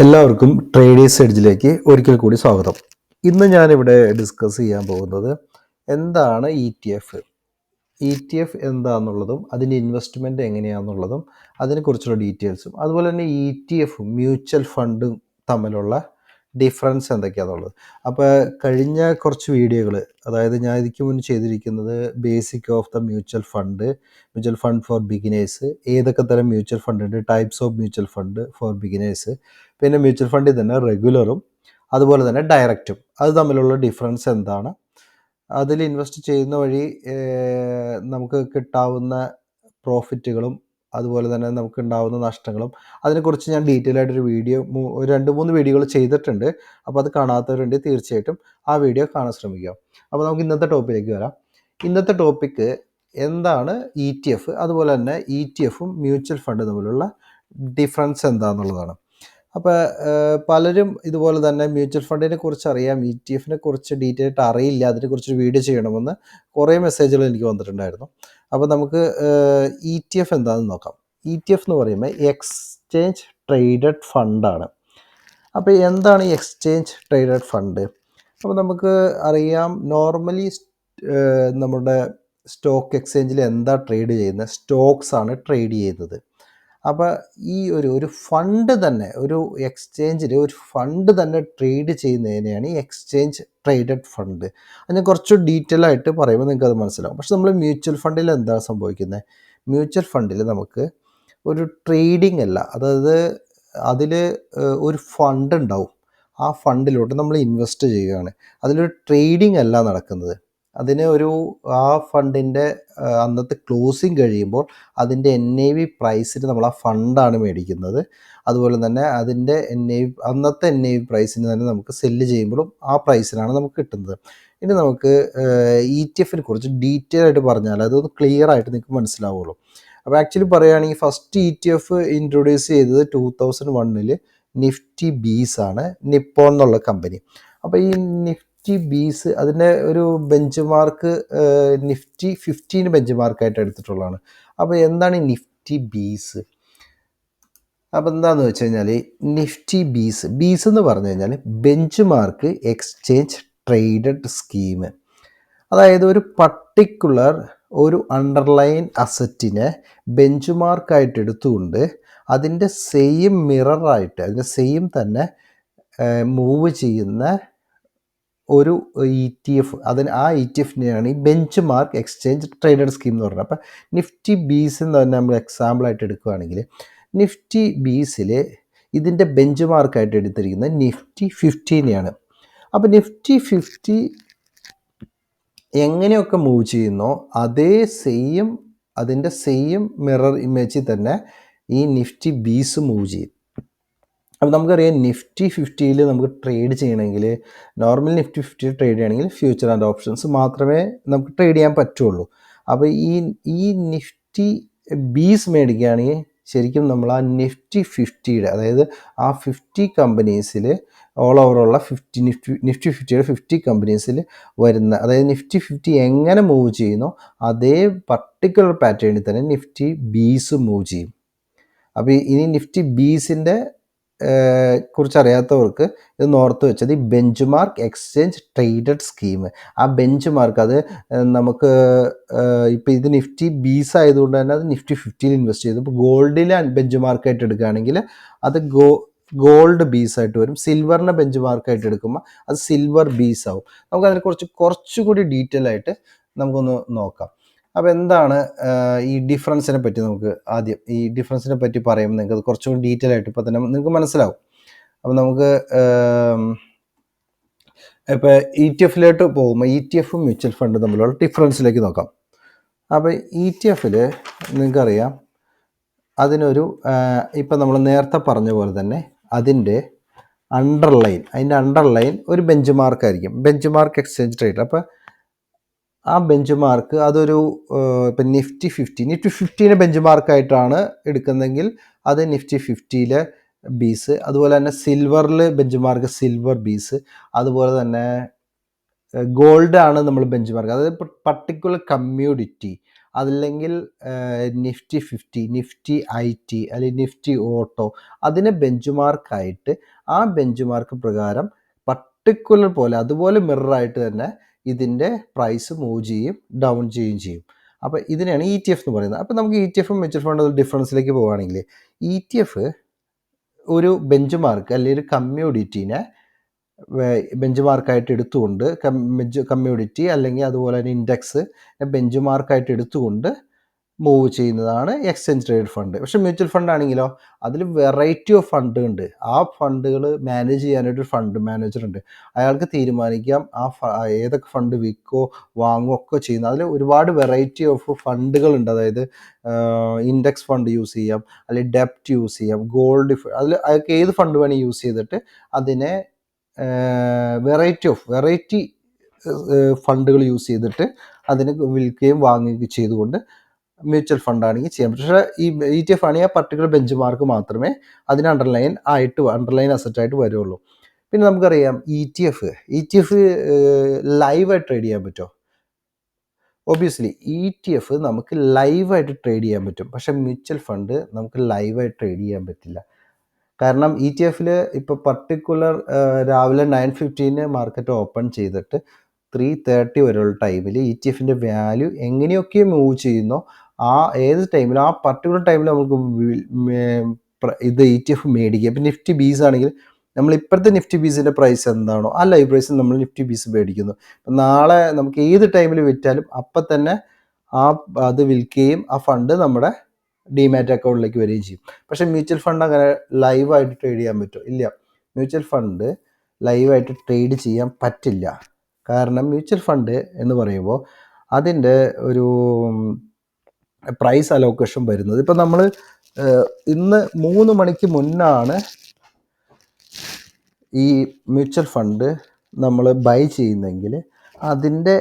എല്ലാവർക്കും ട്രേഡേഴ്സ് എഡ്ജിലേക്ക് ഒരിക്കൽ കൂടി സ്വാഗതം. ഇന്ന് ഞാനിവിടെ ഡിസ്കസ് ചെയ്യാൻ പോകുന്നത് എന്താണ് ഇ ടി എഫ് എന്താണെന്നുള്ളതും അതിൻ്റെ ഇൻവെസ്റ്റ്മെൻറ്റ് എങ്ങനെയാണെന്നുള്ളതും അതിനെക്കുറിച്ചുള്ള ഡീറ്റെയിൽസും അതുപോലെ തന്നെ ETF മ്യൂച്വൽ ഫണ്ടും തമ്മിലുള്ള ഡിഫറൻസ് എന്തൊക്കെയാണെന്നുള്ളത്. അപ്പോൾ കഴിഞ്ഞ കുറച്ച് വീഡിയോകൾ, അതായത് ഞാൻ ഇതിക്ക് മുന്നേ ചെയ്തിരിക്കുന്നത് basic of the mutual fund for beginners, ഏതൊക്കെ തരം മ്യൂച്വൽ ഫണ്ട് ഉണ്ട്, types of mutual fund for beginners, പിന്നെ മ്യൂച്വൽ ഫണ്ടിൽ തന്നെ റെഗുലറും അതുപോലെ തന്നെ ഡയറക്റ്റും, അത് തമ്മിലുള്ള ഡിഫറൻസ് എന്താണ്, അതിൽ ഇൻവെസ്റ്റ് ചെയ്യുന്ന വഴി നമുക്ക് കിട്ടാവുന്ന പ്രോഫിറ്റുകളും അതുപോലെ തന്നെ നമുക്ക് ഉണ്ടാവുന്ന നഷ്ടങ്ങളും അതിനെക്കുറിച്ച് ഞാൻ ഡീറ്റെയിൽ ആയിട്ടൊരു വീഡിയോ 2-3 വീഡിയോകൾ ചെയ്തിട്ടുണ്ട്. അപ്പോൾ അത് കാണാത്തവരുണ്ടെങ്കിൽ തീർച്ചയായിട്ടും ആ വീഡിയോ കാണാൻ ശ്രമിക്കുക. അപ്പോൾ നമുക്ക് ഇന്നത്തെ ടോപ്പിലേക്ക് വരാം. ഇന്നത്തെ ടോപ്പിക്ക് എന്താണ് ETF, അതുപോലെ തന്നെ ETF-ഉം മ്യൂച്വൽ ഫണ്ട് തമ്മിലുള്ള ഡിഫറൻസ് എന്താണെന്നുള്ളതാണ്. അപ്പോൾ പലരും ഇതുപോലെ തന്നെ മ്യൂച്വൽ ഫണ്ടിനെ കുറിച്ച് അറിയാം, ETF-നെ കുറിച്ച് ഡീറ്റെയിൽ ആയിട്ട് അറിയില്ല, അതിനെക്കുറിച്ചൊരു വീഡിയോ ചെയ്യണമെന്ന് കുറേ മെസ്സേജുകൾ എനിക്ക് വന്നിട്ടുണ്ടായിരുന്നു. അപ്പോൾ നമുക്ക് ETF എന്താണെന്ന് നോക്കാം. ETF എന്ന് പറയുമ്പോൾ എക്സ്ചേഞ്ച് ട്രേഡഡ് ഫണ്ടാണ്. അപ്പോൾ എന്താണ് ഈ എക്സ്ചേഞ്ച് ട്രേഡഡ് ഫണ്ട്? അപ്പോൾ നമുക്ക് അറിയാം, നോർമലി നമ്മുടെ സ്റ്റോക്ക് എക്സ്ചേഞ്ചിൽ എന്താ ട്രേഡ് ചെയ്യുന്നത്? സ്റ്റോക്സ് ആണ് ട്രേഡ് ചെയ്യുന്നത്. അപ്പോൾ ഈ ഒരു ഫണ്ട് തന്നെ, ഒരു എക്സ്ചേഞ്ചിൽ ഒരു ഫണ്ട് തന്നെ ട്രേഡ് ചെയ്യുന്നതിനെയാണ് ഈ എക്സ്ചേഞ്ച് ട്രേഡഡ് ഫണ്ട്. അതിന് കുറച്ച് ഡീറ്റെയിൽ ആയിട്ട് പറയുമ്പോൾ നിങ്ങൾക്ക് അത് മനസ്സിലാവും. പക്ഷെ നമ്മൾ മ്യൂച്വൽ ഫണ്ടിൽ എന്താ സംഭവിക്കുന്നത്? മ്യൂച്വൽ ഫണ്ടിൽ നമുക്ക് ഒരു ട്രേഡിംഗ് അല്ല, അതായത് അതിൽ ഒരു ഫണ്ട് ഉണ്ടാവും, ആ ഫണ്ടിലോട്ട് നമ്മൾ ഇൻവെസ്റ്റ് ചെയ്യുകയാണ്. അതിലൊരു ട്രേഡിംഗ് അല്ല നടക്കുന്നത്. അതിന് ആ ഫണ്ടിൻ്റെ അന്നത്തെ ക്ലോസിങ് കഴിയുമ്പോൾ അതിൻ്റെ NAV പ്രൈസിന് നമ്മൾ ആ ഫണ്ടാണ് മേടിക്കുന്നത്. അതുപോലെ തന്നെ അതിൻ്റെ അന്നത്തെ NAV പ്രൈസിന് തന്നെ നമുക്ക് സെല്ല് ചെയ്യുമ്പോഴും ആ പ്രൈസിനാണ് നമുക്ക് കിട്ടുന്നത്. ഇനി നമുക്ക് ETF-നെ കുറിച്ച് ഡീറ്റെയിൽ ആയിട്ട് പറഞ്ഞാൽ അതൊന്ന് ക്ലിയർ ആയിട്ട് നിങ്ങൾക്ക് മനസ്സിലാവുള്ളൂ. അപ്പോൾ ആക്ച്വലി പറയുകയാണെങ്കിൽ ഫസ്റ്റ് ETF ഇൻട്രൊഡ്യൂസ് ചെയ്തത് 2001 നിഫ്റ്റി ബീസ് ആണ്, നിപ്പോൺ എന്നുള്ള കമ്പനി. അപ്പോൾ ഈ നിഫ്റ്റി ബീസ് അതിൻ്റെ ഒരു ബെഞ്ച് മാർക്ക് നിഫ്റ്റി 15 ബെഞ്ച് മാർക്കായിട്ട് എടുത്തിട്ടുള്ളതാണ്. അപ്പോൾ എന്താണ് ഈ നിഫ്റ്റി ബീസ്? അപ്പോൾ എന്താണെന്ന് വെച്ച് കഴിഞ്ഞാൽ നിഫ്റ്റി ബീസ് എന്ന് പറഞ്ഞു കഴിഞ്ഞാൽ bench mark exchange traded scheme. അതായത് ഒരു പർട്ടിക്കുലർ ഒരു അണ്ടർലൈൻ അസറ്റിനെ ബെഞ്ച് മാർക്കായിട്ട് എടുത്തുകൊണ്ട് അതിൻ്റെ സെയിം മിററായിട്ട്, അതിൻ്റെ സെയിം തന്നെ മൂവ് ചെയ്യുന്ന ഒരു ETF, ആ ETF-നെയാണ് ഈ bench mark exchange traded scheme എന്ന് പറയുന്നത്. അപ്പോൾ നിഫ്റ്റി ബീസ് എന്ന് തന്നെ നമ്മൾ എക്സാമ്പിളായിട്ട് എടുക്കുകയാണെങ്കിൽ, നിഫ്റ്റി ബീസിൽ ഇതിൻ്റെ ബെഞ്ച് മാർക്കായിട്ട് എടുത്തിരിക്കുന്നത് നിഫ്റ്റി 15നെയാണ്. അപ്പോൾ നിഫ്റ്റി 50 എങ്ങനെയൊക്കെ മൂവ് ചെയ്യുന്നോ അതിൻ്റെ സെയിം മിറർ ഇമേജിൽ തന്നെ ഈ നിഫ്റ്റി ബീസ് മൂവ് ചെയ്യും. അപ്പോൾ നമുക്കറിയാം, നിഫ്റ്റി 50യിൽ നമുക്ക് ട്രേഡ് ചെയ്യണമെങ്കിൽ, നോർമൽ നിഫ്റ്റി 50 ട്രേഡ് ചെയ്യണമെങ്കിൽ ഫ്യൂച്ചർ ആൻഡ് ഓപ്ഷൻസ് മാത്രമേ നമുക്ക് ട്രേഡ് ചെയ്യാൻ പറ്റുള്ളൂ. അപ്പോൾ ഈ നിഫ്റ്റി ബീസ് മേടിക്കുകയാണെങ്കിൽ ശരിക്കും നമ്മൾ ആ നിഫ്റ്റി 50യുടെ, അതായത് ആ 50 കമ്പനീസിൽ ഓൾ ഓവറുള്ള നിഫ്റ്റി 50യുടെ 50 കമ്പനീസിൽ വരുന്ന, അതായത് നിഫ്റ്റി 50 എങ്ങനെ മൂവ് ചെയ്യുന്നോ അതേ പർട്ടിക്കുലർ പാറ്റേണിൽ തന്നെ നിഫ്റ്റി ബീസ് മൂവ് ചെയ്യും. അപ്പോൾ ഇനി നിഫ്റ്റി ബീസിൻ്റെ കുറിച്ചറിയാത്തവർക്ക് ഇത് ഓർത്ത് വെച്ചത്, ഈ bench mark exchange traded scheme, ആ ബെഞ്ച് മാർക്ക് അത് നമുക്ക് ഇപ്പോൾ ഇത് നിഫ്റ്റി ബീസ് ആയതുകൊണ്ട് തന്നെ അത് നിഫ്റ്റി 50യിൽ ഇൻവെസ്റ്റ് ചെയ്തു. ഇപ്പോൾ ഗോൾഡിൽ ബെഞ്ച് മാർക്കായിട്ട് എടുക്കുകയാണെങ്കിൽ അത് ഗോൾഡ് ബീസായിട്ട് വരും. സിൽവറിനെ ബെഞ്ച് മാർക്കായിട്ട് എടുക്കുമ്പോൾ അത് സിൽവർ ബീസ് ആവും. നമുക്കതിനെ കുറച്ചുകൂടി ഡീറ്റെയിൽ ആയിട്ട് നമുക്കൊന്ന് നോക്കാം. അപ്പോൾ എന്താണ് ഈ ഡിഫറൻസിനെ പറ്റി, നമുക്ക് ആദ്യം ഈ ഡിഫറൻസിനെ പറ്റി പറയുമ്പോൾ നിങ്ങൾക്ക് കുറച്ചുകൂടി ഡീറ്റെയിൽ ആയിട്ട് ഇപ്പോൾ തന്നെ നിങ്ങൾക്ക് മനസ്സിലാവും. അപ്പോൾ നമുക്ക് ഇപ്പോൾ ETF-ലോട്ട് പോകുമ്പോൾ ETF-ഉം മ്യൂച്വൽ ഫണ്ടും തമ്മിലുള്ള ഡിഫറൻസിലേക്ക് നോക്കാം. അപ്പോൾ ETF-ൽ നിങ്ങൾക്കറിയാം, അതിനൊരു ഇപ്പം നമ്മൾ നേരത്തെ പറഞ്ഞ പോലെ തന്നെ അതിൻ്റെ അണ്ടർലൈൻ ഒരു ബെഞ്ച് മാർക്കായിരിക്കും, ബെഞ്ച് മാർക്ക് എക്സ്ചേഞ്ച് ട്രേഡ്. അപ്പോൾ ആ ബെഞ്ച് മാർക്ക് അതൊരു ഇപ്പം നിഫ്റ്റി 50നെ ബെഞ്ച് മാർക്കായിട്ടാണ് എടുക്കുന്നതെങ്കിൽ അത് നിഫ്റ്റി 50യിലെ ബീസ്. അതുപോലെ തന്നെ സിൽവറിൽ ബെഞ്ച് മാർക്ക് സിൽവർ ബീസ്. അതുപോലെ തന്നെ ഗോൾഡ് ആണ് നമ്മൾ ബെഞ്ച് മാർക്ക്, അതായത് പർട്ടിക്കുലർ കമ്മ്യൂണിറ്റി അതല്ലെങ്കിൽ നിഫ്റ്റി 50, നിഫ്റ്റി IT അല്ലെങ്കിൽ നിഫ്റ്റി ഓട്ടോ, അതിനെ ബെഞ്ച് മാർക്കായിട്ട് ആ ബെഞ്ച് മാർക്ക് പ്രകാരം പർട്ടിക്കുലർ പോലെ അതുപോലെ മിററായിട്ട് തന്നെ ഇതിൻ്റെ പ്രൈസ് മൂവ് ചെയ്യും, ഡൗൺ ചെയ്യുകയും ചെയ്യും. അപ്പോൾ ഇതിനെയാണ് ETF എന്ന് പറയുന്നത്. അപ്പോൾ നമുക്ക് ETF മ്യൂച്വൽ ഫണ്ട് ഡിഫറൻസിലേക്ക് പോവുകയാണെങ്കിൽ, ETF ഒരു ബെഞ്ച് മാർക്ക് അല്ലെങ്കിൽ ഒരു കമ്മ്യൂണിറ്റീനെ ബെഞ്ച് മാർക്കായിട്ട് എടുത്തുകൊണ്ട് കമ്മ്യൂണിറ്റി അല്ലെങ്കിൽ അതുപോലെ തന്നെ ഇൻഡെക്സ് ബെഞ്ച് മാർക്കായിട്ട് എടുത്തുകൊണ്ട് മൂവ് ചെയ്യുന്നതാണ് എക്സ്ചേഞ്ച് ട്രേഡ് ഫണ്ട്. പക്ഷേ മ്യൂച്വൽ ഫണ്ട് ആണെങ്കിലോ അതിൽ വെറൈറ്റി ഓഫ് ഫണ്ട് ഉണ്ട്. ആ ഫണ്ടുകൾ മാനേജ് ചെയ്യാനായിട്ട് ഒരു ഫണ്ട് മാനേജർ ഉണ്ട്. അയാൾക്ക് തീരുമാനിക്കാം ഏതൊക്കെ ഫണ്ട് വിൽക്കോ വാങ്ങുകയോ ഒക്കെ ചെയ്യുന്നത്. അതിൽ ഒരുപാട് വെറൈറ്റി ഓഫ് ഫണ്ടുകളുണ്ട്. അതായത് ഇൻഡെക്സ് ഫണ്ട് യൂസ് ചെയ്യാം, അല്ലെങ്കിൽ ഡെപ്റ്റ് യൂസ് ചെയ്യാം, ഗോൾഡ്, അതിൽ അയാൾക്ക് ഏത് ഫണ്ട് വേണമെങ്കിൽ യൂസ് ചെയ്തിട്ട് അതിനെ വെറൈറ്റി ഫണ്ടുകൾ യൂസ് ചെയ്തിട്ട് അതിനെ വിൽക്കുകയും വാങ്ങുകയും ചെയ്തുകൊണ്ട് മ്യൂച്വൽ ഫണ്ട് ആണെങ്കിൽ ചെയ്യാൻ പറ്റും. പക്ഷേ ഈ ETF ആണെങ്കിൽ ആ പർട്ടിക്കുലർ ബെഞ്ച് മാർക്ക് മാത്രമേ അതിന് അണ്ടർലൈൻ അസറ്റായിട്ട് വരുള്ളൂ. പിന്നെ നമുക്കറിയാം ETF ലൈവായിട്ട് ട്രേഡ് ചെയ്യാൻ പറ്റുമോ? ഒബ്വിയസ്ലി ETF നമുക്ക് ലൈവായിട്ട് ട്രേഡ് ചെയ്യാൻ പറ്റും. പക്ഷേ മ്യൂച്വൽ ഫണ്ട് നമുക്ക് ലൈവായിട്ട് ട്രേഡ് ചെയ്യാൻ പറ്റില്ല. കാരണം ETF ഇപ്പോൾ പർട്ടിക്കുലർ രാവിലെ 9:15 മാർക്കറ്റ് ഓപ്പൺ ചെയ്തിട്ട് 3:30 വരെയുള്ള ടൈമിൽ ETF വാല്യൂ എങ്ങനെയൊക്കെ മൂവ് ചെയ്യുന്നോ ഏത് ടൈമിലും ആ പർട്ടിക്കുലർ ടൈമിൽ നമുക്ക് ഇത് ETF മേടിക്കുക. ഇപ്പം നിഫ്റ്റി ബീസ് ആണെങ്കിൽ നമ്മൾ ഇപ്പോഴത്തെ നിഫ്റ്റി ബീസിൻ്റെ പ്രൈസ് എന്താണോ ആ ലൈവ് പ്രൈസിൽ നമ്മൾ നിഫ്റ്റി ബീസ് മേടിക്കുന്നു. നാളെ നമുക്ക് ഏത് ടൈമിൽ വിറ്റാലും അപ്പം തന്നെ അത് വിൽക്കുകയും ആ ഫണ്ട് നമ്മുടെ ഡിമാറ്റ് അക്കൗണ്ടിലേക്ക് വരികയും ചെയ്യും. പക്ഷേ മ്യൂച്വൽ ഫണ്ട് അങ്ങനെ ലൈവായിട്ട് ട്രേഡ് ചെയ്യാൻ പറ്റുമോ? ഇല്ല, മ്യൂച്വൽ ഫണ്ട് ലൈവായിട്ട് ട്രേഡ് ചെയ്യാൻ പറ്റില്ല. കാരണം മ്യൂച്വൽ ഫണ്ട് എന്ന് പറയുമ്പോൾ അതിൻ്റെ ഒരു പ്രൈസ് അലോക്കേഷൻ വരുന്നത്, ഇപ്പം നമ്മൾ ഇന്ന് 3 മണിക്ക് മുന്നാണ് ഈ മ്യൂച്വൽ ഫണ്ട് നമ്മൾ ബൈ ചെയ്യുന്നെങ്കിൽ അതിൻ്റെ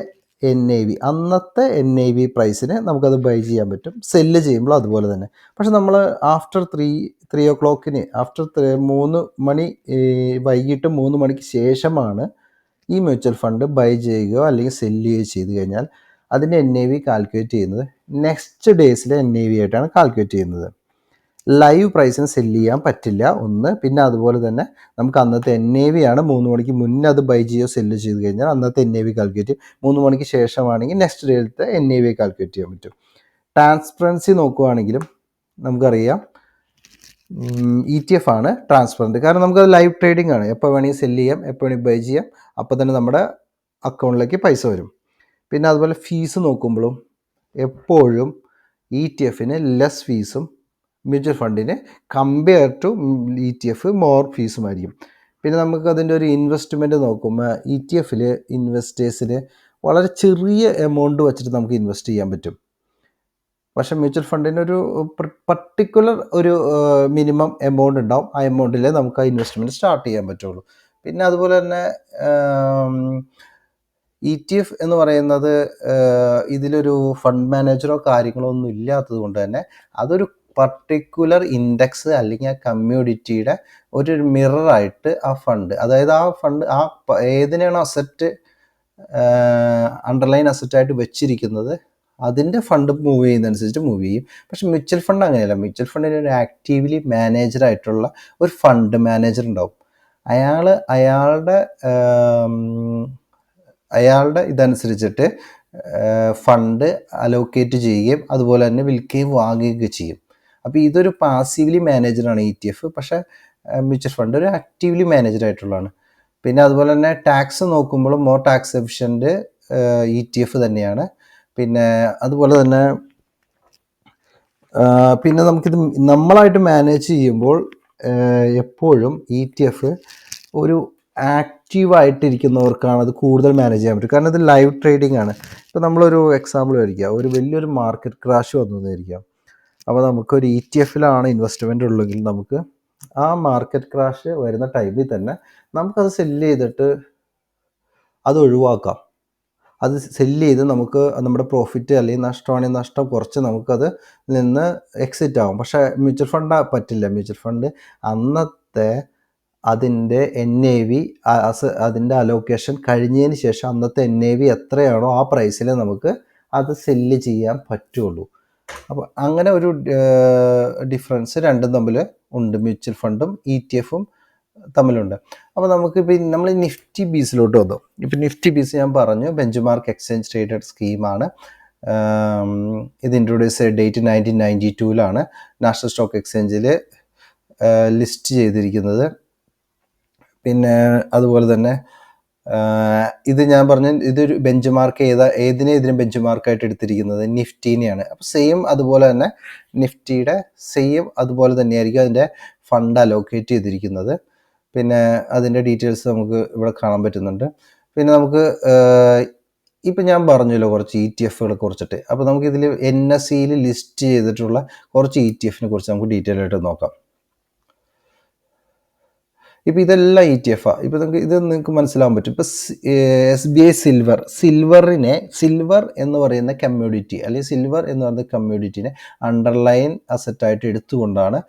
NAV അന്നത്തെ NAV പ്രൈസിന് നമുക്കത് ബൈ ചെയ്യാൻ പറ്റും. സെല്ല് ചെയ്യുമ്പോൾ അതുപോലെ തന്നെ. പക്ഷെ നമ്മൾ ആഫ്റ്റർ 3 o'clock ആഫ്റ്റർ 3 മണി വൈകിട്ട് 3 മണിക്ക് ശേഷമാണ് ഈ മ്യൂച്വൽ ഫണ്ട് ബൈ ചെയ്യുകയോ അല്ലെങ്കിൽ സെല്ല് ചെയ്യുകയോ ചെയ്ത് കഴിഞ്ഞാൽ അതിൻ്റെ NAV കാൽക്കുലേറ്റ് ചെയ്യുന്നത് നെക്സ്റ്റ് ഡേയ്സിലെ NAV ആയിട്ടാണ് കാൽക്കുലേറ്റ് ചെയ്യുന്നത്. ലൈവ് പ്രൈസിന് സെല്ല് ചെയ്യാൻ പറ്റില്ല ഒന്ന്. പിന്നെ അതുപോലെ തന്നെ നമുക്ക് അന്നത്തെ NAV ആണ് 3 മണിക്ക് മുന്നേ അത് ബൈ ചെയ്യുകയോ സെല്ല് ചെയ്ത് കഴിഞ്ഞാൽ അന്നത്തെ NAV കാൽക്കുലേറ്റ് ചെയ്യും. 3 മണിക്ക് ശേഷമാണെങ്കിൽ നെക്സ്റ്റ് ഡേയിലത്തെ NAV കാൽക്കുലേറ്റ് ചെയ്യാൻ പറ്റും. ട്രാൻസ്പെറൻസി നോക്കുകയാണെങ്കിലും നമുക്കറിയാം ETF ആണ് ട്രാൻസ്പെറൻറ്റ്. കാരണം നമുക്കത് ലൈവ് ട്രേഡിംഗ് ആണ്. എപ്പോൾ വേണമെങ്കിൽ സെല്ല് ചെയ്യാം, എപ്പോൾ വേണമെങ്കിൽ ബൈ ചെയ്യാം. അപ്പോൾ തന്നെ നമ്മുടെ അക്കൗണ്ടിലേക്ക് പൈസ വരും. പിന്നെ അതുപോലെ ഫീസ് നോക്കുമ്പോഴും എപ്പോഴും ETF ലെസ് ഫീസും മ്യൂച്വൽ ഫണ്ടിന് കമ്പയർ ടു ETF മോർ ഫീസുമായിരിക്കും. പിന്നെ നമുക്ക് അതിൻ്റെ ഒരു ഇൻവെസ്റ്റ്മെൻറ്റ് നോക്കുമ്പോൾ ETF ഇൻവെസ്റ്റേഴ്സിന് വളരെ ചെറിയ എമൗണ്ട് വെച്ചിട്ട് നമുക്ക് ഇൻവെസ്റ്റ് ചെയ്യാൻ പറ്റും. പക്ഷേ മ്യൂച്വൽ ഫണ്ടിന് ഒരു പർട്ടിക്കുലർ ഒരു മിനിമം എമൗണ്ട് ഉണ്ടാവും. ആ എമൗണ്ടിലേ നമുക്ക് ആ ഇൻവെസ്റ്റ്മെൻറ്റ് സ്റ്റാർട്ട് ചെയ്യാൻ പറ്റുള്ളൂ. പിന്നെ അതുപോലെ തന്നെ ETF എന്ന് പറയുന്നത് ഇതിലൊരു ഫണ്ട് മാനേജറോ കാര്യങ്ങളോ ഒന്നും ഇല്ലാത്തത് കൊണ്ട് തന്നെ അതൊരു പർട്ടിക്കുലർ ഇൻഡെക്സ് അല്ലെങ്കിൽ ആ കമ്മ്യൂണിറ്റിയുടെ ഒരു മിററായിട്ട് ആ ഫണ്ട്, അതായത് ആ ഫണ്ട് ഏതിനാണ് അസറ്റ് അണ്ടർലൈൻ അസറ്റായിട്ട് വെച്ചിരിക്കുന്നത് അതിൻ്റെ ഫണ്ട് മൂവ് ചെയ്യുന്നതനുസരിച്ച് മൂവ് ചെയ്യും. പക്ഷെ മ്യൂച്വൽ ഫണ്ട് അങ്ങനെയല്ല. മ്യൂച്വൽ ഫണ്ടിന് ഒരു ആക്റ്റീവ്ലി മാനേജറായിട്ടുള്ള ഒരു ഫണ്ട് മാനേജർ ഉണ്ടാവും. അയാളുടെ ഇതനുസരിച്ചിട്ട് ഫണ്ട് അലോക്കേറ്റ് ചെയ്യുകയും അതുപോലെ തന്നെ വിൽക്കുകയും വാങ്ങുകയൊക്കെ ചെയ്യും. അപ്പോൾ ഇതൊരു പാസീവ്ലി മാനേജറാണ് ETF. പക്ഷേ മ്യൂച്വൽ ഫണ്ട് ഒരു ആക്റ്റീവ്ലി മാനേജറായിട്ടുള്ളതാണ്. പിന്നെ അതുപോലെ തന്നെ ടാക്സ് നോക്കുമ്പോഴും മോർ ടാക്സ് എഫിഷ്യൻ്റ് ETF തന്നെയാണ്. പിന്നെ അതുപോലെ തന്നെ പിന്നെ നമുക്കിത് നമ്മളായിട്ട് മാനേജ് ചെയ്യുമ്പോൾ എപ്പോഴും ETF ഒരു ആക്റ്റീവായിട്ടിരിക്കുന്നവർക്കാണ് അത് കൂടുതൽ മാനേജ് ചെയ്യാൻ പറ്റും. കാരണം ഇത് ലൈവ് ട്രേഡിംഗ് ആണ്. ഇപ്പോൾ നമ്മളൊരു എക്സാമ്പിൾ വരിക, ഒരു വലിയൊരു മാർക്കറ്റ് ക്രാഷ് വന്നു എന്നിരിക്കാം. അപ്പോൾ നമുക്കൊരു ETF ഇൻവെസ്റ്റ്മെൻ്റ് ഉള്ളെങ്കിൽ നമുക്ക് ആ മാർക്കറ്റ് ക്രാഷ് വരുന്ന ടൈമിൽ തന്നെ നമുക്കത് സെല്ല് ചെയ്തിട്ട് അത് ഒഴിവാക്കാം. അത് സെല്ല് ചെയ്ത് നമുക്ക് നമ്മുടെ പ്രോഫിറ്റ് അല്ലെങ്കിൽ നഷ്ടമാണെങ്കിൽ നഷ്ടം കുറച്ച് നമുക്കത് നിന്ന് എക്സിറ്റ് ആവും. പക്ഷേ മ്യൂച്വൽ ഫണ്ട് പറ്റില്ല. മ്യൂച്വൽ ഫണ്ട് അന്നത്തെ അതിൻ്റെ NAV അതിൻ്റെ അലോക്കേഷൻ കഴിഞ്ഞതിന് ശേഷം അന്നത്തെ NAV എത്രയാണോ ആ പ്രൈസിൽ നമുക്ക് അത് സെല്ല് ചെയ്യാൻ പറ്റുള്ളൂ. അപ്പോൾ അങ്ങനെ ഒരു ഡിഫറൻസ് രണ്ടും തമ്മിൽ ഉണ്ട്, മ്യൂച്വൽ ഫണ്ടും ETF-ഉം തമ്മിലുണ്ട്. അപ്പോൾ നമുക്ക് ഇപ്പം നമ്മൾ നിഫ്റ്റി ബീസിലോട്ട് വന്നു. ഇപ്പം നിഫ്റ്റി ബീസ് ഞാൻ പറഞ്ഞു ബെഞ്ച് മാർക്ക് എക്സ്ചേഞ്ച് ട്രേഡഡ് സ്കീമാണ്. ഇത് ഇൻട്രൊഡ്യൂസ് ചെയ്ത ഡേറ്റ് 1992-ലാണ് നാഷണൽ സ്റ്റോക്ക് എക്സ്ചേഞ്ചിൽ ലിസ്റ്റ് ചെയ്തിരിക്കുന്നത്. പിന്നെ അതുപോലെ തന്നെ ഇത് ഞാൻ പറഞ്ഞ ഇതൊരു ബെഞ്ച് മാർക്ക് ഇതിന് ബെഞ്ച് മാർക്കായിട്ട് എടുത്തിരിക്കുന്നത് നിഫ്റ്റീനെയാണ്. അപ്പോൾ സെയിം അതുപോലെ തന്നെ നിഫ്റ്റിയുടെ സെയിം അതുപോലെ തന്നെയായിരിക്കും അതിൻ്റെ ഫണ്ട് അലോക്കേറ്റ് ചെയ്തിരിക്കുന്നത്. പിന്നെ അതിൻ്റെ ഡീറ്റെയിൽസ് നമുക്ക് ഇവിടെ കാണാൻ പറ്റുന്നുണ്ട്. പിന്നെ നമുക്ക് ഇപ്പം ഞാൻ പറഞ്ഞല്ലോ കുറച്ച് ETF-കളെ കുറിച്ചിട്ട്. അപ്പോൾ നമുക്കിതിൽ NSE-യിൽ ലിസ്റ്റ് ചെയ്തിട്ടുള്ള കുറച്ച് ETF-നെ കുറിച്ച് നമുക്ക് ഡീറ്റെയിൽ ആയിട്ട് നോക്കാം. ഇപ്പോൾ ഇതെല്ലാം ETF-ആണ്. ഇപ്പോൾ നിങ്ങൾക്ക് മനസ്സിലാകാൻ പറ്റും. ഇപ്പോൾ SBI സിൽവർ എന്ന് പറയുന്ന കമ്മ്യൂണിറ്റി അല്ലെങ്കിൽ സിൽവർ എന്ന് പറയുന്ന കമ്മ്യൂണിറ്റിനെ അണ്ടർലൈൻ അസറ്റായിട്ട് എടുത്തുകൊണ്ടാണ്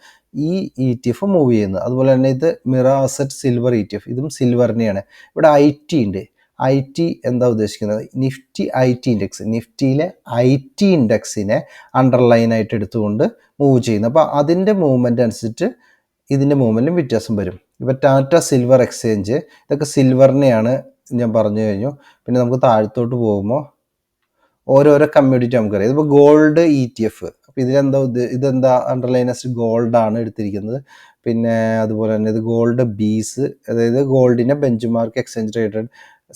ഈ ETF മൂവ് ചെയ്യുന്നത്. അതുപോലെ തന്നെ ഇത് മിറ അസറ്റ് സിൽവർ ETF, ഇതും സിൽവറിനെയാണ്. ഇവിടെ IT ഉണ്ട്. IT എന്താ ഉദ്ദേശിക്കുന്നത്? നിഫ്റ്റി IT ഇൻഡെക്സ്, നിഫ്റ്റിയിലെ IT ഇൻഡെക്സിനെ അണ്ടർലൈനായിട്ട് എടുത്തുകൊണ്ട് മൂവ് ചെയ്യുന്നു. അപ്പോൾ അതിൻ്റെ മൂവ്മെൻ്റ് അനുസരിച്ച് ഇതിൻ്റെ മൂവ്മെൻറ്റും വ്യത്യാസം വരും. ഇപ്പോൾ ടാറ്റ സിൽവർ എക്സ്ചേഞ്ച്, ഇതൊക്കെ സിൽവറിനെയാണ് ഞാൻ പറഞ്ഞു കഴിഞ്ഞു. പിന്നെ നമുക്ക് താഴത്തോട്ട് പോകുമ്പോൾ ഓരോരോ കമ്മ്യൂണിറ്റി നമുക്കറിയാം. ഇതിപ്പോൾ ഗോൾഡ് ETF, അപ്പോൾ ഇതെന്താ അണ്ടർലൈനസ് ഗോൾഡാണ് എടുത്തിരിക്കുന്നത്. പിന്നെ അതുപോലെ തന്നെ ഇത് ഗോൾഡ് ബീസ്, അതായത് ഗോൾഡിനെ ബെഞ്ച് മാർക്ക് എക്സ്ചേഞ്ച് ട്രേഡഡ്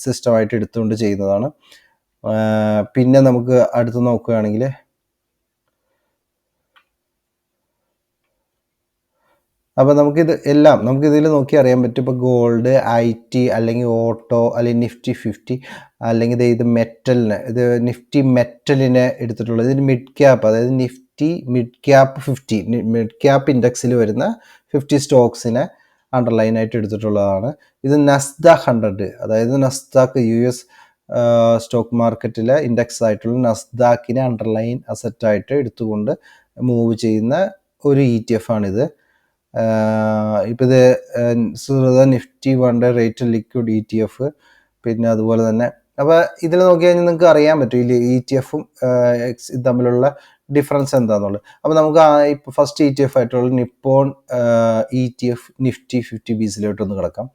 സിസ്റ്റമായിട്ട് എടുത്തുകൊണ്ട് ചെയ്യുന്നതാണ്. പിന്നെ നമുക്ക് അടുത്ത് നോക്കുകയാണെങ്കിൽ അപ്പോൾ നമുക്കിതിൽ നോക്കി അറിയാൻ പറ്റും. ഇപ്പോൾ ഗോൾഡ്, IT അല്ലെങ്കിൽ ഓട്ടോ അല്ലെങ്കിൽ നിഫ്റ്റി 50 അല്ലെങ്കിൽ ഇത് നിഫ്റ്റി മെറ്റലിനെ എടുത്തിട്ടുള്ളത്. ഇതിന് മിഡ് ക്യാപ്പ്, അതായത് നിഫ്റ്റി മിഡ് ക്യാപ്പ് ഇൻഡെക്സിൽ വരുന്ന 50 സ്റ്റോക്സിനെ അണ്ടർലൈനായിട്ട് എടുത്തിട്ടുള്ളതാണ്. ഇത് നസ്ദാക്ക് 100, അതായത് നസ്ദാക്ക് US സ്റ്റോക്ക് മാർക്കറ്റിലെ ഇൻഡെക്സ് ആയിട്ടുള്ള നസ്ദാക്കിനെ അണ്ടർലൈൻ അസറ്റായിട്ട് എടുത്തുകൊണ്ട് മൂവ് ചെയ്യുന്ന ഒരു ETF-ആണിത്. ഇപ്പോൾ ഇത് നിഫ്റ്റി 100 റേറ്റ് ലിക്വിഡ് ETF. പിന്നെ അതുപോലെ തന്നെ അപ്പോൾ ഇതിൽ നോക്കി കഴിഞ്ഞാൽ നിങ്ങൾക്ക് അറിയാൻ പറ്റും ഈ ETF-ഉം തമ്മിലുള്ള ഡിഫറൻസ് എന്താണെന്നുള്ളത്. അപ്പോൾ നമുക്ക് ഇപ്പോൾ ഫസ്റ്റ് ETF ആയിട്ടുള്ള നിപ്പോൺ ETF നിഫ്റ്റി 50 ബീസിലോട്ടൊന്ന് കിടക്കാം.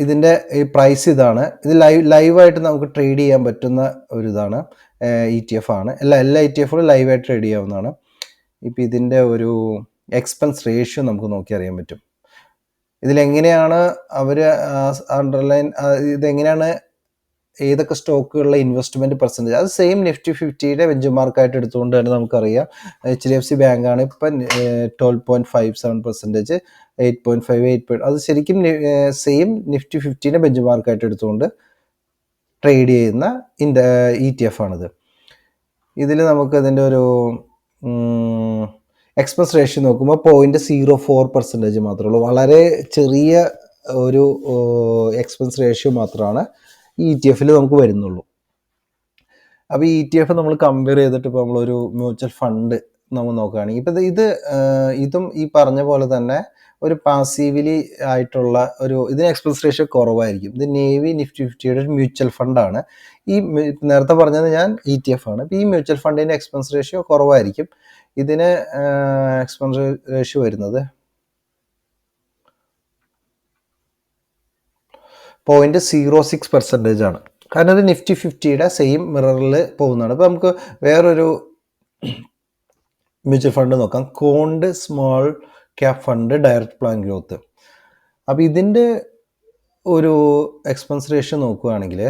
ഇതിൻ്റെ ഈ പ്രൈസ് ഇതാണ്. ഇത് ലൈവായിട്ട് നമുക്ക് ട്രേഡ് ചെയ്യാൻ പറ്റുന്ന ഒരു ഇതാണ്, ETF-ആണ്. എല്ലാ ETF-കളും ലൈവായിട്ട് ട്രേഡ് ചെയ്യാവുന്നതാണ്. ഇപ്പോൾ ഇതിൻ്റെ ഒരു എക്സ്പെൻസ് റേഷ്യോ നമുക്ക് നോക്കി അറിയാൻ പറ്റും. ഇതിലെങ്ങനെയാണ് അവർ ഇതെങ്ങനെയാണ് ഏതൊക്കെ സ്റ്റോക്കുകളിലെ ഇൻവെസ്റ്റ്മെൻറ്റ് പെർസെൻറ്റേജ്, അത് സെയിം നിഫ്റ്റി 50യുടെ ബെഞ്ച് മാർക്കായിട്ട് എടുത്തുകൊണ്ട് തന്നെ നമുക്കറിയാം. HDFC ബാങ്കാണ് ഇപ്പം 12.57%, 8.5, അത് ശരിക്കും സെയിം നിഫ്റ്റി 50യുടെ ബെഞ്ച് മാർക്കായിട്ട് എടുത്തുകൊണ്ട് ട്രേഡ് ചെയ്യുന്ന ETF-ആണിത്. ഇതിൽ നമുക്ക് ഇതിൻ്റെ ഒരു എക്സ്പെൻസ് റേഷ്യോ നോക്കുമ്പോൾ 0.04% മാത്രമേ ഉള്ളൂ. വളരെ ചെറിയ ഒരു എക്സ്പെൻസ് റേഷ്യോ മാത്രമാണ് ഈ ETF-ൽ നമുക്ക് വരുന്നുള്ളൂ. അപ്പോൾ ഈ ETF നമ്മൾ കമ്പയർ ചെയ്തിട്ട് ഇപ്പോൾ നമ്മളൊരു മ്യൂച്വൽ ഫണ്ട് നമ്മൾ നോക്കുകയാണെങ്കിൽ ഇപ്പോൾ ഇതും ഈ പറഞ്ഞ പോലെ തന്നെ ഒരു പാസീവ്ലി ആയിട്ടുള്ള ഇതിന് എക്സ്പെൻസ് റേഷ്യോ കുറവായിരിക്കും. ഇത് നേവി നിഫ്റ്റി 50യുടെ ഒരു മ്യൂച്വൽ ഫണ്ടാണ്. ഈ നേരത്തെ പറഞ്ഞത് ഞാൻ ETF-ആണ്. ഇപ്പോൾ ഈ മ്യൂച്വൽ ഫണ്ടിൻ്റെ എക്സ്പെൻസ് റേഷ്യോ കുറവായിരിക്കും. ഇതിന് എക്സ്പെൻസ് റേഷ്യോ വരുന്നത് 0.06% ആണ്. കാരണം ഇത് നിഫ്റ്റി 50യുടെ സെയിം മിററിൽ പോകുന്നതാണ്. ഇപ്പോൾ നമുക്ക് വേറൊരു മ്യൂച്വൽ ഫണ്ട് നോക്കാം, Quant small cap fund direct plan growth. അപ്പോൾ ഇതിൻ്റെ ഒരു എക്സ്പെൻസ് റേഷ്യോ നോക്കുകയാണെങ്കിൽ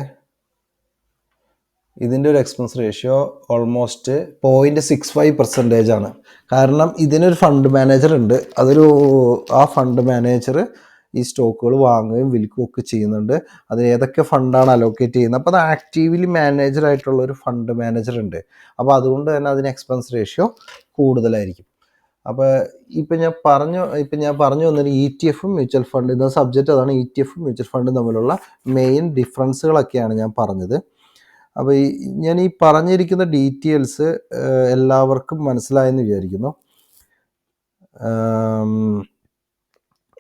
ഇതിൻ്റെ ഒരു എക്സ്പെൻസ് റേഷ്യോ ഓൾമോസ്റ്റ് 0.65% ആണ്. കാരണം ഇതിനൊരു ഫണ്ട് മാനേജർ ഉണ്ട്. ആ ഫണ്ട് മാനേജർ ഈ സ്റ്റോക്കുകൾ വാങ്ങുകയും വിൽക്കുകയും ഒക്കെ ചെയ്യുന്നുണ്ട്. അത് ഏതൊക്കെ ഫണ്ടാണ് അലോക്കേറ്റ് ചെയ്യുന്നത്, അപ്പോൾ അത് ആക്റ്റീവ്ലി മാനേജറായിട്ടുള്ള ഒരു ഫണ്ട് മാനേജർ ഉണ്ട്. അപ്പോൾ അതുകൊണ്ട് തന്നെ അതിന് എക്സ്പെൻസ് റേഷ്യോ കൂടുതലായിരിക്കും. അപ്പോൾ ഇപ്പം ഞാൻ പറഞ്ഞു വന്നൊരു ETF-ഉം മ്യൂച്വൽ ഫണ്ട്, ഇന്ന സബ്ജക്റ്റ് അതാണ്. ETF-ഉം മ്യൂച്വൽ ഫണ്ടും തമ്മിലുള്ള മെയിൻ ഡിഫറൻസുകളൊക്കെയാണ് ഞാൻ പറഞ്ഞത്. അപ്പോൾ ഞാൻ ഈ പറഞ്ഞിരിക്കുന്ന ഡീറ്റെയിൽസ് എല്ലാവർക്കും മനസ്സിലായെന്ന് വിചാരിക്കുന്നു.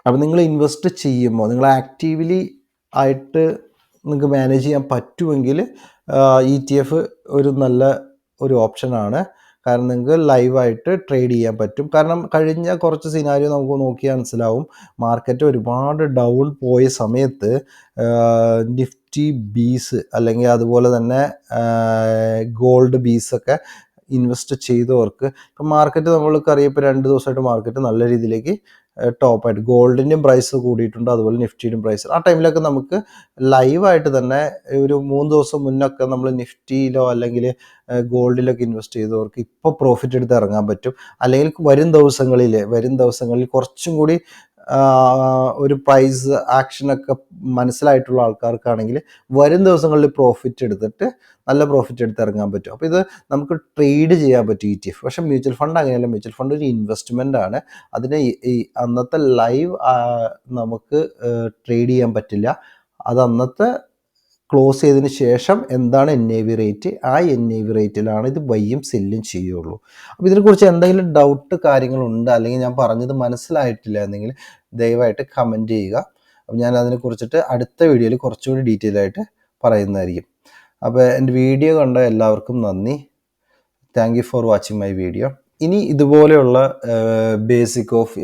അപ്പോൾ നിങ്ങൾ ഇൻവെസ്റ്റ് ചെയ്യുമ്പോൾ നിങ്ങൾ ആക്റ്റീവ്ലി ആയിട്ട് നിങ്ങൾക്ക് മാനേജ് ചെയ്യാൻ പറ്റുമെങ്കിൽ ETF ഒരു നല്ല ഒരു ഓപ്ഷനാണ്. കാരണം നിങ്ങൾക്ക് ലൈവായിട്ട് ട്രേഡ് ചെയ്യാൻ പറ്റും. കാരണം കഴിഞ്ഞ കുറച്ച് സിനാരിയോ നമുക്ക് നോക്കിയാൽ മനസ്സിലാവും, മാർക്കറ്റ് ഒരുപാട് ഡൗൺ പോയ സമയത്ത് നിഫ്റ്റി ബീസ് അല്ലെങ്കിൽ അതുപോലെ തന്നെ ഗോൾഡ് ബീസൊക്കെ ഇൻവെസ്റ്റ് ചെയ്തവർക്ക് ഇപ്പം മാർക്കറ്റ് നമ്മൾക്കറിയാം, ഇപ്പോൾ 2 ദിവസമായിട്ട് മാർക്കറ്റ് നല്ല രീതിയിലേക്ക് ടോപ്പായിട്ട് ഗോൾഡിൻ്റെയും പ്രൈസ് കൂടിയിട്ടുണ്ട്, അതുപോലെ നിഫ്റ്റിയുടെയും പ്രൈസ്. ആ ടൈമിലൊക്കെ നമുക്ക് ലൈവായിട്ട് തന്നെ ഒരു 3 ദിവസം മുന്നൊക്കെ നമ്മൾ നിഫ്റ്റിയിലോ അല്ലെങ്കിൽ ഗോൾഡിലൊക്കെ ഇൻവെസ്റ്റ് ചെയ്തവർക്ക് ഇപ്പോൾ പ്രോഫിറ്റ് എടുത്ത് ഇറങ്ങാൻ പറ്റും. അല്ലെങ്കിൽ വരും ദിവസങ്ങളിൽ കുറച്ചും കൂടി ഒരു പ്രൈസ് ആക്ഷനൊക്കെ മനസ്സിലായിട്ടുള്ള ആൾക്കാർക്കാണെങ്കിൽ വരും ദിവസങ്ങളിൽ പ്രോഫിറ്റ് എടുത്തിട്ട് നല്ല പ്രോഫിറ്റ് എടുത്ത് ഇറങ്ങാൻ പറ്റും. അപ്പോൾ ഇത് നമുക്ക് ട്രേഡ് ചെയ്യാൻ പറ്റും ETF. പക്ഷേ മ്യൂച്വൽ ഫണ്ട് അങ്ങനെയല്ല. മ്യൂച്വൽ ഫണ്ട് ഒരു ഇൻവെസ്റ്റ്മെൻ്റ് ആണ്. അതിനെ ഈ അന്നത്തെ ലൈവ് നമുക്ക് ട്രേഡ് ചെയ്യാൻ പറ്റില്ല. അത് അന്നത്തെ ക്ലോസ് ചെയ്തതിന് ശേഷം എന്താണ് NAV റേറ്റ്, ആ NAV റേറ്റിലാണ് ഇത് ബൈയും സെല്ലും ചെയ്യുള്ളൂ. അപ്പോൾ ഇതിനെക്കുറിച്ച് എന്തെങ്കിലും ഡൗട്ട് കാര്യങ്ങളുണ്ട്, അല്ലെങ്കിൽ ഞാൻ പറഞ്ഞത് മനസ്സിലായിട്ടില്ല എന്നെങ്കിൽ ദയവായിട്ട് കമൻറ്റ് ചെയ്യുക. അപ്പോൾ ഞാൻ അതിനെക്കുറിച്ചിട്ട് അടുത്ത വീഡിയോയിൽ കുറച്ചുകൂടി ഡീറ്റെയിൽ ആയിട്ട് പറയുന്നതായിരിക്കും. അപ്പോൾ എൻ്റെ വീഡിയോ കണ്ട എല്ലാവർക്കും നന്ദി. Thank you for watching my video. ഇനി ഇതുപോലെയുള്ള ബേസിക് ഓഫ്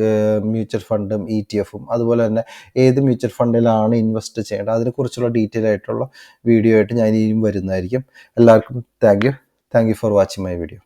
മ്യൂച്വൽ ഫണ്ടും ETF-ഉം അതുപോലെ തന്നെ ഏത് മ്യൂച്വൽ ഫണ്ടിലാണ് ഇൻവെസ്റ്റ് ചെയ്യേണ്ടത് അതിനെക്കുറിച്ചുള്ള ഡീറ്റെയിൽ ആയിട്ടുള്ള വീഡിയോ ആയിട്ട് ഞാൻ ഇനിയും വരുന്നതായിരിക്കും. എല്ലാവർക്കും thank you for watching my video.